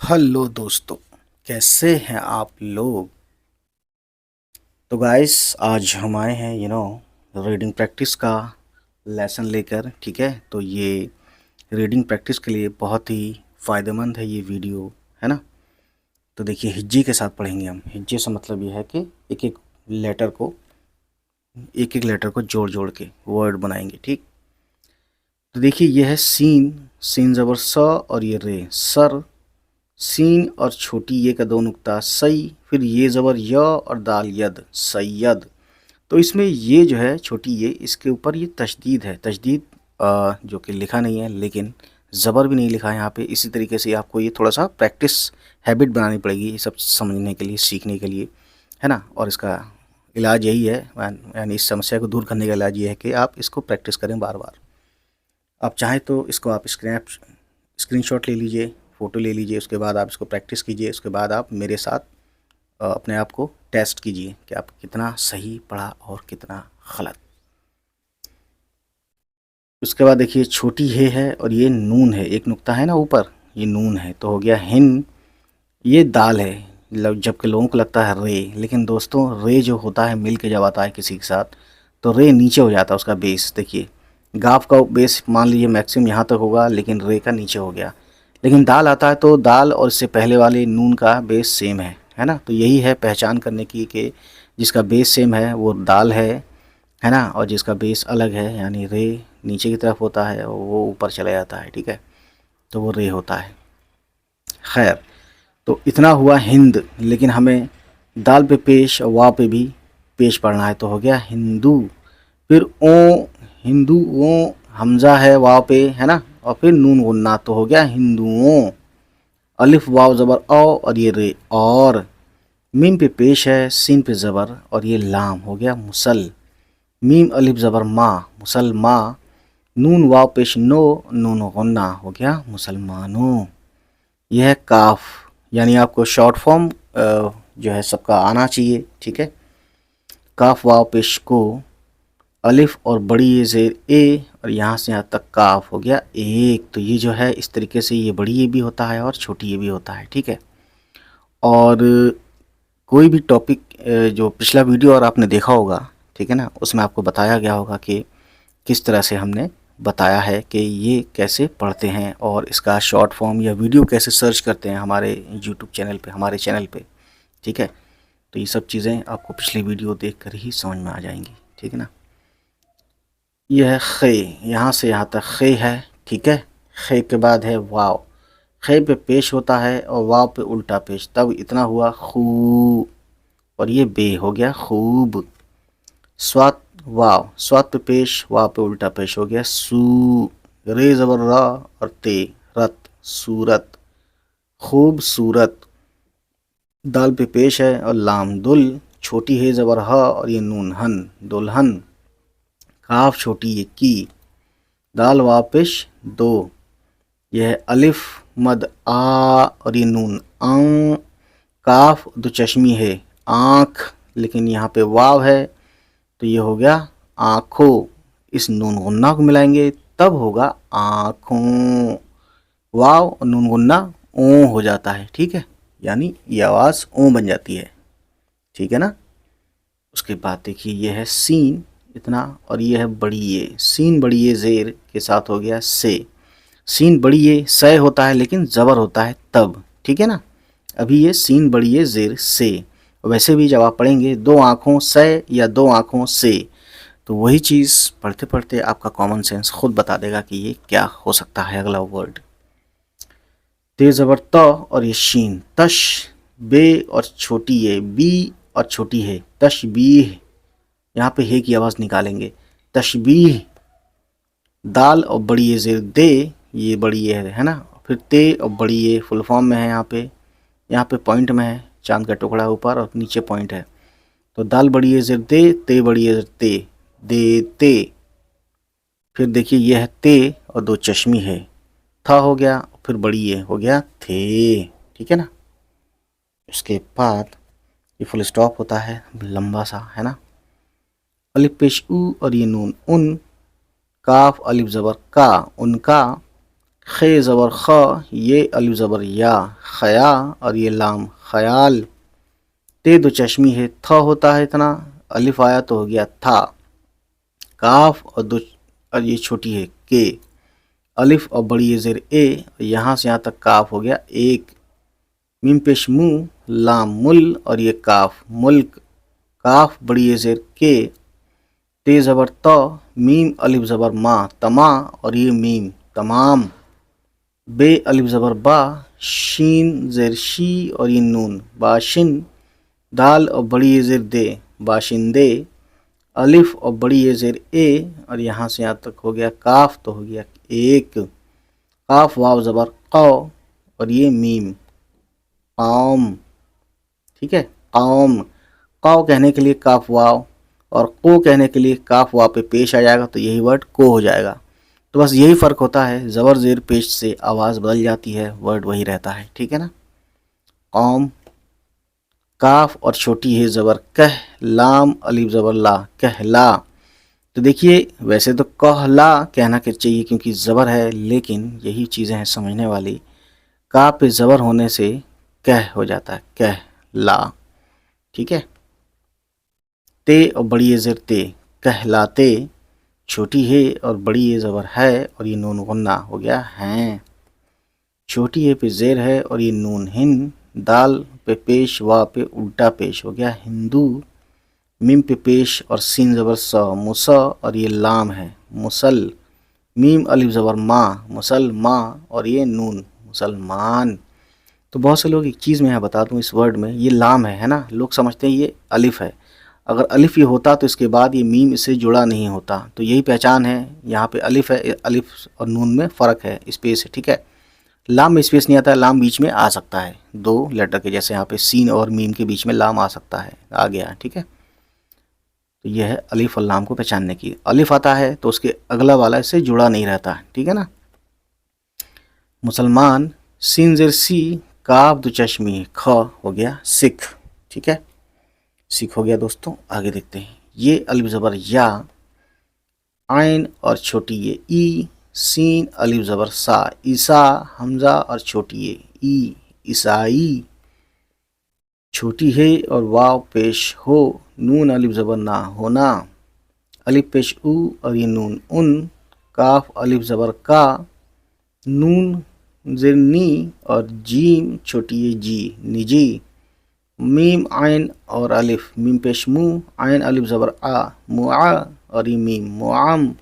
Hello दोस्तों, कैसे हैं आप लोग। तो गाइस, आज हम आए हैं रीडिंग प्रैक्टिस का लेसन लेकर। ठीक है, तो ये रीडिंग प्रैक्टिस के लिए बहुत ही फ़ायदेमंद है ये वीडियो, है ना। तो देखिए, हिज्जे के साथ पढ़ेंगे हम। हिज्जे से मतलब ये है कि एक एक लेटर को एक एक लेटर को जोड़ जोड़ के वर्ड बनाएंगे। ठीक, तो देखिए ये है सीन। सीन ज़बर स और ये रे, सर। सीन और छोटी ये का दो नुक्ता सई, फिर ये ज़बर य और दाल यद, सैयद। तो इसमें ये जो है छोटी ये, इसके ऊपर ये तशदीद है। तशदीद जो कि लिखा नहीं है, लेकिन ज़बर भी नहीं लिखा है यहाँ पे। इसी तरीके से आपको ये थोड़ा सा प्रैक्टिस हैबिट बनानी पड़ेगी ये सब समझने के लिए, सीखने के लिए, है ना। और इसका इलाज यही है, यानी इस समस्या को दूर करने का इलाज ये है कि आप इसको प्रैक्टिस करें बार बार। आप चाहें तो इसको आप स्क्रीनशॉट ले लीजिए, फ़ोटो ले लीजिए, उसके बाद आप इसको प्रैक्टिस कीजिए। उसके बाद आप मेरे साथ अपने आप को टेस्ट कीजिए कि आप कितना सही पढ़ा और कितना गलत। उसके बाद देखिए, छोटी हे है और ये नून है, एक नुक्ता है ना ऊपर, ये नून है, तो हो गया हिन। ये दाल है, जबकि लोगों को लगता है रे, लेकिन दोस्तों रे जो होता है मिल के जब आता है किसी के साथ, तो रे नीचे हो जाता है उसका बेस। देखिए, गाफ का बेस मान लीजिए मैक्सिमम यहाँ तक होगा, लेकिन रे का नीचे हो गया। लेकिन दाल आता है तो दाल और इससे पहले वाले नून का बेस सेम है ना। तो यही है पहचान करने की कि जिसका बेस सेम है वो दाल है ना, और जिसका बेस अलग है यानी रे नीचे की तरफ होता है और वो ऊपर चला जाता है। ठीक है, तो वो रे होता है। खैर, तो इतना हुआ हिंद, लेकिन हमें दाल पे पेश और वाव पे भी पेश पढ़ना है, तो हो गया हिंदू। फिर ओ, हिंदू ओ, हमज़ा है वाव पे, है ना, और फिर नून गुन्ना, तो हो गया हिंदुओं। अलिफ वाव ज़बर औ और ये रे, और मीम पे पेश है, सीन पे ज़बर और ये लाम, हो गया मुसल। मीम अलिफ ज़बर मा, मुसलमा। नून वाव पेश नो, नून गुन्ना, हो गया मुसलमानों। यह है काफ, यानी आपको शॉर्ट फॉर्म जो है सबका आना चाहिए। ठीक है, काफ वाव पेश को, अलिफ और बड़ी ये ज़ेर ए, और यहाँ से यहाँ तक काफ, हो गया एक। तो ये जो है इस तरीके से ये बड़ी ये भी होता है और छोटी ये भी होता है। ठीक है, और कोई भी टॉपिक जो पिछला वीडियो और आपने देखा होगा, ठीक है ना, उसमें आपको बताया गया होगा कि किस तरह से हमने बताया है कि ये कैसे पढ़ते हैं और इसका शॉर्ट फॉर्म या वीडियो कैसे सर्च करते हैं हमारे यूट्यूब चैनल पे, हमारे चैनल पे। ठीक है, तो ये सब चीज़ें आपको पिछली वीडियो देख कर ही समझ में आ जाएंगी। ठीक है ना। ये है खे, यहाँ से यहाँ तक खे है। ठीक है, खे के बाद है वाव। खे पे पेश होता है और वाव पे उल्टा पेश, तब इतना हुआ खू, और ये बे, हो गया खूब। स्वात वाव, स्वात पे पेश, वाव पे उल्टा पेश, हो गया सू। रे ज़बर रा और ते, रत, सूरत, खूबसूरत। दाल पे पेश है और लाम दुल, छोटी है ज़बर ह और ये नून हन, दुल्हन। काफ छोटी ये की, दाल वाव पेश दो, यह है अलिफ मद आ और ये नून आं। काफ दो चश्मी है आँख, लेकिन यहाँ पे वाव है, तो ये हो गया आँखों। इस नून गुन्ना को मिलाएंगे तब होगा आँखों। वाव और नून गुन्ना ओ हो जाता है। ठीक है, यानी ये आवाज़ ओ बन जाती है। ठीक है ना। उसके बाद देखिए ये है सीन इतना, और ये है बड़ी ये, सीन बड़ी ये ज़ेर के साथ हो गया से। सीन बड़ी ये से होता है लेकिन ज़बर होता है तब। ठीक है ना, अभी ये सीन बड़ी ये ज़ेर से। वैसे भी जब आप पढ़ेंगे दो आँखों से या दो आँखों से, तो वही चीज़ पढ़ते पढ़ते आपका कॉमन सेंस खुद बता देगा कि ये क्या हो सकता है अगला वर्ड। ते ज़बर त और ये शीन, तश। बे और छोटी ये बी और छोटी है, तशबीह। यहाँ पे हे की आवाज़ निकालेंगे, तशबीह। दाल और बड़ी ये ज़ेर दे, ये बड़ी ये है ना, फिर ते और बड़ी ये फुल फॉर्म में है, यहाँ पे पॉइंट में है, चांद का टुकड़ा ऊपर और नीचे पॉइंट है। तो दाल बड़ी ये ज़ेर दे, ते बड़ी ये ज़ेर ते, देते। फिर देखिए ये है ते और दो चश्मी है, था हो गया, फिर बड़ी ये हो गया थे। ठीक है ना। उसके बाद ये फुल स्टॉप होता है लंबा सा, है ना। अलिफ पेश ऊ और ये नून उन। काफ अलिफ ज़बर का, उनका। खे ज़बर ख, ये अलिफ ज़बर या, खया, और ये लाम ख़याल। ते दो चश्मी है, थ होता है इतना, अलिफ आया तो हो गया था। काफ और दो, और ये छोटी है के, अलिफ और बड़ी ये ज़ेर ए, यहाँ से यहाँ तक काफ हो गया एक। मीम पेश मुँह, लाम मुल, और ये काफ मुल्क, काफ बड़ी ये ज़ेर के, ते ज़बर त, मीम अलिफ ज़बर मा, तमा, और ये मीम तमाम। बे अलिफ ज़बर बा, शीन ज़ेर शी, और ये नून बाशिन। दाल और बड़ी ये ज़ेर दे, बाशिंदे। अलिफ और बड़ी ये ज़ेर ए, और यहाँ से यहाँ तक हो गया काफ तो हो गया एक। काफ वाव ज़बर कौ, और ये मीम कौम। ठीक है, कौम। कौ कहने के लिए काफ वाव, और को कहने के लिए काफ वाव पे पेश आ जाएगा तो यही वर्ड को हो जाएगा। तो बस यही फ़र्क होता है, ज़बर ज़ेर पेश से आवाज़ बदल जाती है, वर्ड वही रहता है। ठीक है ना। कौम। काफ और छोटी है ज़बर कह, लाम अलिफ ज़बर ला, कहला। तो देखिए वैसे तो कहला कहना के चाहिए क्योंकि ज़बर है, लेकिन यही चीज़ें हैं समझने वाली। का पे ज़बर होने से कह हो जाता है, कहला। ठीक है। ते और बड़ी ये ज़ेर ते, कहलाते। छोटी है और बड़ी ये ज़बर है, और ये नून गुन्ना हो गया हैं। छोटी है पे ज़ेर है, और ये नून हिन। दाल पे पेश, वा पे उल्टा पेश हो गया हिंदू। मीम पे पेश और सीन ज़बर स, मुसा, और ये लाम है मुसल। मीम अलिफ ज़बर मा, मुसलमा, और ये नून मुसलमान। तो बहुत से लोग एक चीज़ मैं यहाँ बता दूँ, इस वर्ड में ये लाम है ना, लोग समझते हैं ये अलिफ है। अगर अलिफ ये होता तो इसके बाद ये मीम इससे जुड़ा नहीं होता, तो यही पहचान है। यहाँ पे अलिफ है, अलिफ और नून में फ़र्क है, स्पेस है। ठीक है, लाम में स्पेस नहीं आता है, लाम बीच में आ सकता है दो लेटर के, जैसे यहाँ पे सीन और मीम के बीच में लाम आ सकता है, आ गया। ठीक है, तो यह है अलिफ और लाम को पहचानने की। अलिफ आता है तो उसके अगला वाला इससे जुड़ा नहीं रहता। ठीक है ना। मुसलमान, सीन ज़ेर सी, काफ दो चश्मी ख, हो गया सिख। ठीक है, सिख हो गया दोस्तों। आगे देखते हैं, ये अलिफ ज़बर या, आइन और छोटी ये ई, सीन अलिफ ज़बर सा, ईसा, हमज़ा और छोटी ये ई, ईसाई। छोटी है और वाव पेश हो, नून अलिफ ज़बर ना, होना। अलिफ पेश उ, और ये नून उन। काफ अलिफ ज़बर का, नून ज़ेर नी, और जीम छोटी ये जी, निजी। मीम आइन और अलिफ, मीम पेश मुँह, आइन अलिफ ज़बर आ, मुआ, और ये मीम मुआम।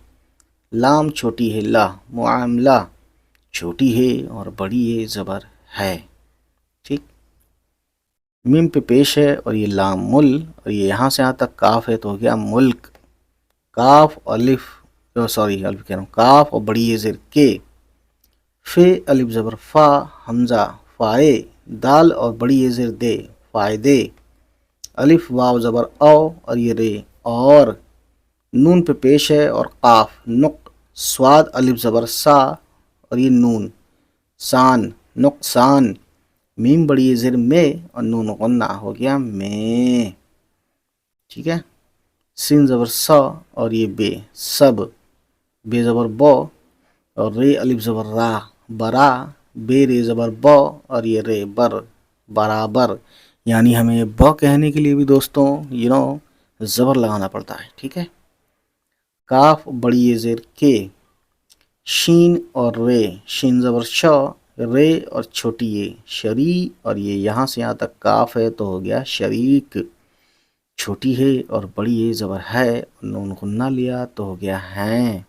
लाम छोटी है ला, मुआमला। छोटी है और बड़ी ये ज़बर है। ठीक, मीम पे पेश है, और ये लाम मुल, और ये यहाँ से यहाँ तक काफ है तो हो गया मुल्क। काफ अलिफ, सॉरी अलिफ कह रहा हूँ, काफ और बड़ी ये ज़ेर के। फे अलिफ ज़बर फ़ा, हमज़ा फ़ाए। दाल और बड़ी ये ज़ेर दे, फ़ायदे। अलिफ वाव ज़बर औ, और ये रे, और। नून पे पेश है और काफ, नुक। स्वाद अलिफ ज़बर सा, और ये नून सान, नुकसान। मीम बड़ी ये ज़ेर में, और नून गुन्ना हो गया में। ठीक है, सिन ज़बर सा, और ये बे, सब। बे ज़बर बो, और रे अलिफ ज़बर रा, बरा। बे रे ज़बर बो, और ये रे बर, बराबर। यानी हमें ब कहने के लिए भी दोस्तों ज़बर लगाना पड़ता है। ठीक है, काफ बड़ी ये ज़ेर के, शीन और रे, शीन ज़बर श, रे और छोटी ये शरी, और ये यहाँ से यहाँ तक काफ है तो हो गया शरीक। छोटी है और बड़ी ये ज़बर है, नून गुन्ना लिया तो हो गया हैं।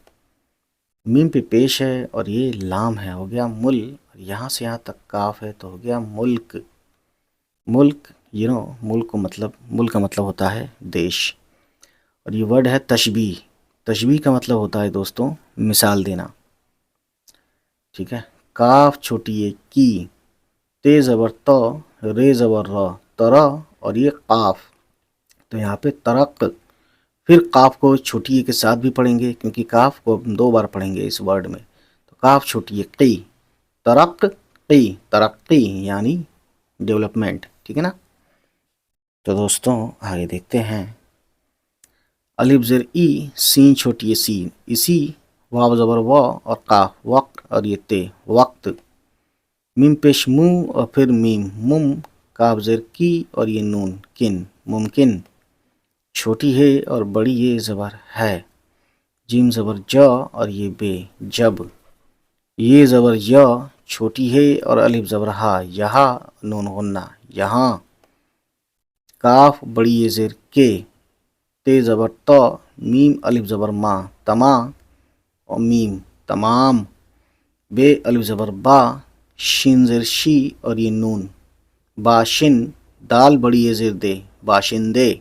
मीम पे पेश है और ये लाम है, हो गया मुल, और यहाँ से यहाँ तक काफ है तो हो गया मुल्क। मुल्क मुल्क को मतलब, मुल्क का मतलब होता है देश। और ये वर्ड है तशबीह। तशबीह का मतलब होता है दोस्तों मिसाल देना। ठीक है, काफ छोटी ये की, ते ज़बर त, रे ज़बर र, तरा, और ये काफ। तो यहाँ पे तरक। फिर काफ को छोटी ए के साथ भी पढ़ेंगे क्योंकि काफ को हम दो बार पढ़ेंगे इस वर्ड में। तो काफ छोटी ए की, तरक की, तरक्की यानी डेवलपमेंट। ठीक है ना। तो दोस्तों आगे देखते हैं, अलिफ ज़ेर ई, सीन छोटी ए सीन, इसी। वाव ज़बर व और काफ, वक्त। और ये ते, वक्त। मीम पेश मू और फिर मीम, मुम, काफ ज़ेर की और ये नून, किन, मुमकिन। छोटी है और बड़ी ये ज़बर है, जीम ज़बर ज और ये बे, जब। ये ज़बर य, छोटी है और अलिफ ज़बर हा, यहाँ, नून गुन्ना, यहाँ। काफ बड़ी ये ज़ेर के, ते ज़बर त, मीम अलिफ ज़बर मा, तमा और मीम, तमाम। बे अलिफ ज़बर बा, शिन ज़ेर शी और ये नून, बाशिन। दाल बड़ी ये ज़ेर दे, बाशिंदे।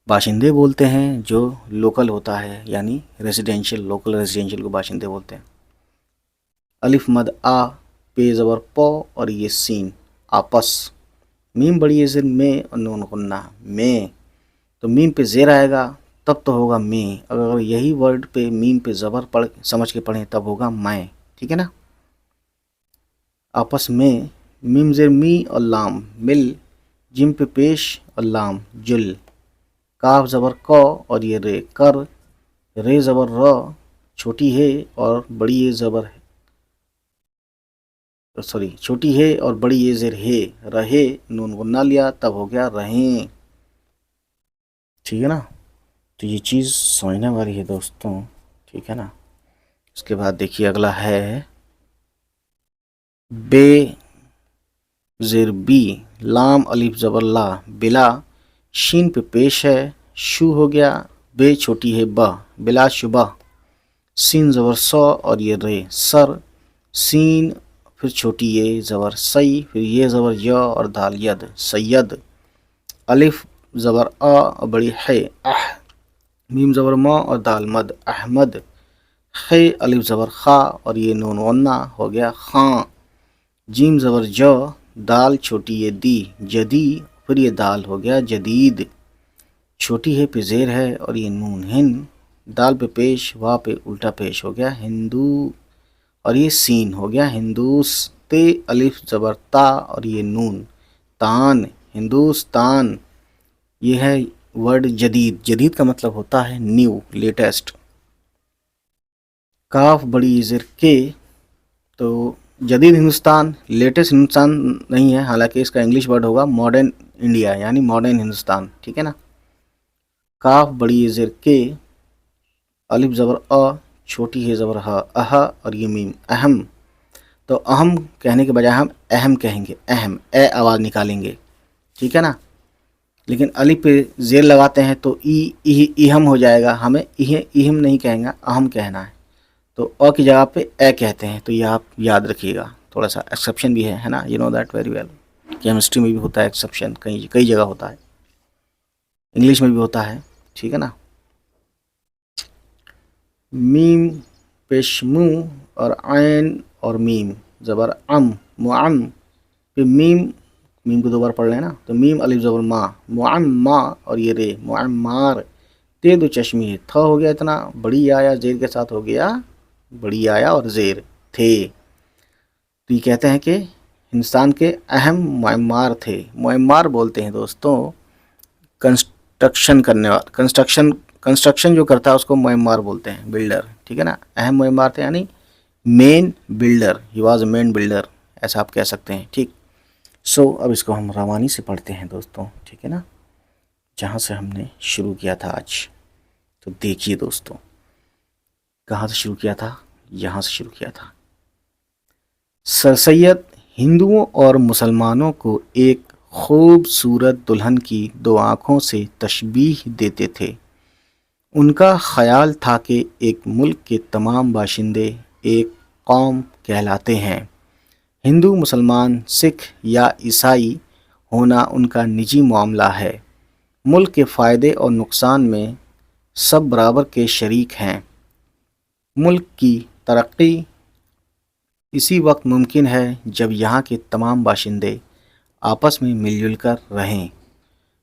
बाशिंदे बोलते हैं जो लोकल होता है, यानी रेजिडेंशियल, लोकल रेजिडेंशियल को बाशिंदे बोलते हैं। अलिफ मद आ, पे ज़बर पौ और ये सीन, आपस। मीम बड़ी ये ज़ेर में और नून गुन्ना, में। तो मीम पे ज़ेर आएगा तब तो होगा में, अगर यही वर्ड पे मीम पे ज़बर पढ़ समझ के पढ़ें तब होगा मैं, ठीक है ना। आपस में, मीम ज़ेर मी और लाम, मिल। जिम पे पेश और लाम, जुल। काफ ज़बर क और ये रे, कर। रे ज़बर र, छोटी है और बड़ी ये ज़बर है, सॉरी, छोटी है और बड़ी ये ज़ेर है, रहे। नून गुन्ना लिया तब हो गया रहें, ठीक है ना। तो ये चीज़ समझने वाली है दोस्तों, ठीक है ना। उसके बाद देखिए अगला है बे ज़ेर बी, लाम अलिफ ज़बर ला, बिला। शीन पे पेश है, शू हो गया। बे छोटी है ब, बिला शुबह। सीन ज़बर सौ और ये रे, सर। सीन फिर छोटी ये ज़बर सई, फिर ये ज़बर य और दाल यद, सैयद। अलिफ ज़बर अ और बड़ी है, अह। मीम ज़बर म और दाल मद, अहमद। खे अलिफ ज़बर खा और ये नून वन्ना हो गया, खां। जीम ज़बर ज, दाल छोटी ये दी, जदी। फिर ये दाल हो गया, जदीद। छोटी है पे ज़ेर है और ये नून, हिन। दाल पे पेश, वाह पे उल्टा पेश हो गया, हिंदू। और ये सीन हो गया, हिंदूस। ते अलिफ ज़बर ता और ये नून, तान, हिंदुस्तान। ये है वर्ड जदीद। जदीद का मतलब होता है न्यू, लेटेस्ट। काफ बड़ी ज़ेर के, तो जदीद हिंदुस्तान, लेटेस्ट हिंदुस्तान नहीं है, हालांकि इसका इंग्लिश वर्ड होगा मॉडर्न इंडिया, यानी मॉडर्न हिंदुस्तान, ठीक है ना। काफ बड़ी ज़ेर के, अलिफ ज़बर अ, छोटी है ज़बर ह, अह और ये मीम, अहम। तो अहम कहने के बजाय हम अहम कहेंगे, अहम, ए आवाज़ निकालेंगे, ठीक है ना। लेकिन अलिफ पे ज़ेर लगाते हैं तो इहम हो जाएगा, हमें इहम नहीं कहेंगे, अहम कहना है। तो अ की जगह पे ए कहते हैं, तो ये आप याद रखिएगा। थोड़ा सा एक्सेप्शन भी है ना, you know that very well. Chemistry में भी होता है एक्सेप्शन, कई कई जगह होता है, इंग्लिश में भी होता है, ठीक है ना। मीम पेश मू और आयन और मीम ज़बर अम, मुअम। फिर मीम, मीम को दो बार पढ़ लेना, तो मीम अलिफ ज़बर मा, मुअम्मा और ये रे, मुअम्मार। ते दो चश्मी है, थ हो गया इतना, बड़ी आया ज़ेर के साथ हो गया, बड़ी आया और ज़ेर, थे। तो ये कहते हैं कि हिंदुस्तान के अहम मुअम्मार थे। मुअम्मार बोलते हैं दोस्तों कंस्ट्रक्शन करने वाला, कंस्ट्रक्शन जो करता है उसको मुअम्मार बोलते हैं, बिल्डर, ठीक है ना। अहम मुअम्मार थे यानी main builder, he was a main builder, ऐसा आप कह सकते हैं, ठीक। सो अब इसको हम रवानी से पढ़ते हैं दोस्तों, ठीक है ना, जहाँ से हमने शुरू किया था आज। तो देखिए दोस्तों, कहाँ से शुरू किया था, यहाँ से शुरू किया था। सर सैयद हिंदुओं और मुसलमानों को एक खूबसूरत दुल्हन की दो आँखों से तशबीह देते थे। उनका ख्याल था कि एक मुल्क के तमाम बाशिंदे एक कौम कहलाते हैं। हिंदू, मुसलमान, सिख या ईसाई होना उनका निजी मामला है। मुल्क के फ़ायदे और नुकसान में सब बराबर के शरीक हैं। मुल्क की तरक्की इसी वक्त मुमकिन है जब यहाँ के तमाम बाशिंदे आपस में मिलजुल कर रहें।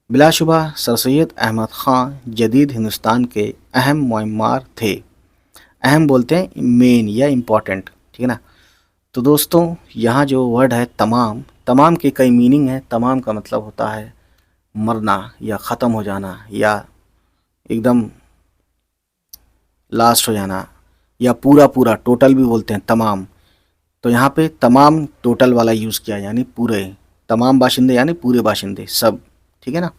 बिलाशुबा सर सैयद अहमद ख़ान जदीद हिंदुस्तान के अहम मुअम्मार थे। अहम बोलते हैं मेन या इम्पॉर्टेंट, ठीक है ना। तो दोस्तों यहाँ जो वर्ड है तमाम, तमाम के कई मीनिंग है। तमाम का मतलब होता है मरना या ख़त्म हो जाना या एकदम लास्ट हो जाना, या पूरा पूरा, टोटल भी बोलते हैं तमाम। तो यहाँ पे तमाम टोटल वाला यूज़ किया, यानी पूरे, तमाम बाशिंदे यानी पूरे बाशिंदे सब, ठीक है ना।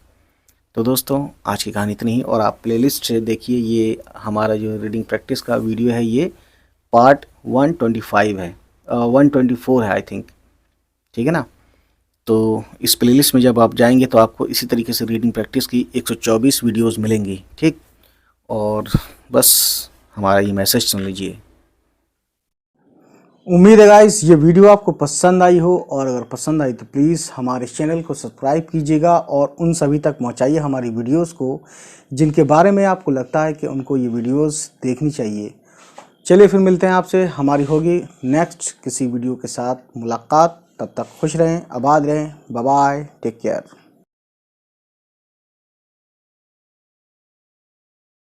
तो दोस्तों आज की कहानी इतनी ही, और आप प्लेलिस्ट से देखिए, ये हमारा जो रीडिंग प्रैक्टिस का वीडियो है ये पार्ट 125 है, 124 है आई थिंक, ठीक है ना। तो इस प्लेलिस्ट में जब आप जाएंगे तो आपको इसी तरीके से रीडिंग प्रैक्टिस की 124 वीडियोस मिलेंगी, ठीक। और बस हमारा ये मैसेज सुन लीजिए। उम्मीद है गाइस ये वीडियो आपको पसंद आई हो, और अगर पसंद आई तो प्लीज़ हमारे चैनल को सब्सक्राइब कीजिएगा और उन सभी तक पहुंचाइए हमारी वीडियोस को जिनके बारे में आपको लगता है कि उनको ये वीडियोस देखनी चाहिए। चलिए फिर मिलते हैं आपसे, हमारी होगी नेक्स्ट किसी वीडियो के साथ मुलाकात। तब तक खुश रहें, आबाद रहें, बाय बाय, टेक केयर।